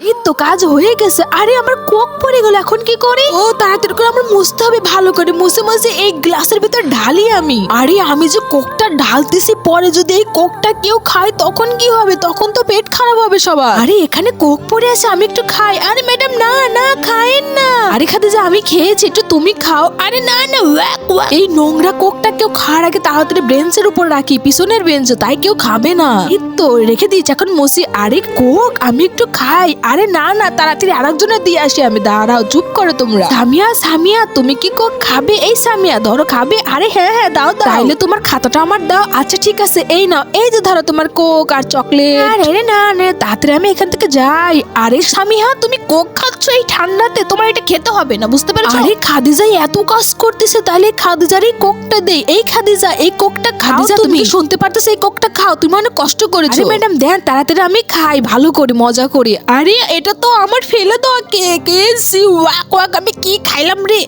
এই তো কাজ হয়ে গেছে। আরে আমার কোক পড়ে গেল, এখন কি করি? ও তাড়াতাড়ি করে আমার মুছতে হবে, ভালো করে মুছে মুছে এই গ্লাসের ভিতর ঢালি আমি। আরে আমি যে কোকটা ঢালতেছি, পরে যদি এই কোকটা কেউ খায় তখন কি হবে? তখন তো পেট খারাপ হবে সবার। আরে এখানে কোক পড়ে আছে, আমি একটু খাই। আরে ম্যাডাম না না, খায়েন না। আরে খাদিজা আমি খেয়েছি, একটু তুমি খাও। আরে না না, এই নোংরা কোকটা কেউ খাওয়ার আগে তাড়াতাড়ি বেঞ্চের উপর রাখি, পিছনের বেঞ্চে, তাই কেউ খাবে না। এই তো রেখে দিয়েছি, এখন মসি। আরে কোক আমি একটু খাই। আরে না না, তাড়াতাড়ি আরেকজনের দিয়ে আসি আমি। দাঁড়াও, চুপ করো তোমরা। সামিয়া সামিয়া, তুমি কি কোক খাবে? এই সামিয়া ধরো, খাবে? আরে হ্যাঁ হ্যাঁ দাও দাও। তাইলে তোমার খাতাটা আমার দাও। আচ্ছা ঠিক আছে, এই নাও, এই যে ধরো তোমার কোক আর চকলেট। আরে না না, তাড়াতাড়ি আমি এখান থেকে যাই। আরে সামিয়া, তুমি কোক খাচ্ছ এই ঠান্ডাতে? তোমার এটা খেতে হবে না, বুঝতে পেরেছো? আরে খাদিজা এত কাজ করতেছে, তাহলে খাদিজার এই কোকটা দেই। এই খাদিজা, এই কোকটা খাদিজা, তুমি কি শুনতে পারতেছো? এই কোকটা খাও, তুমি অনেক কষ্ট করেছো। আরে ম্যাডাম দেন, তাড়াতাড়ি আমি খাই, ভালো করে মজা করি। আরে এটা তো আমার ফেলে দেওয়া কেক। ওয়াক ওয়াক, আমি কি খাইলাম রে?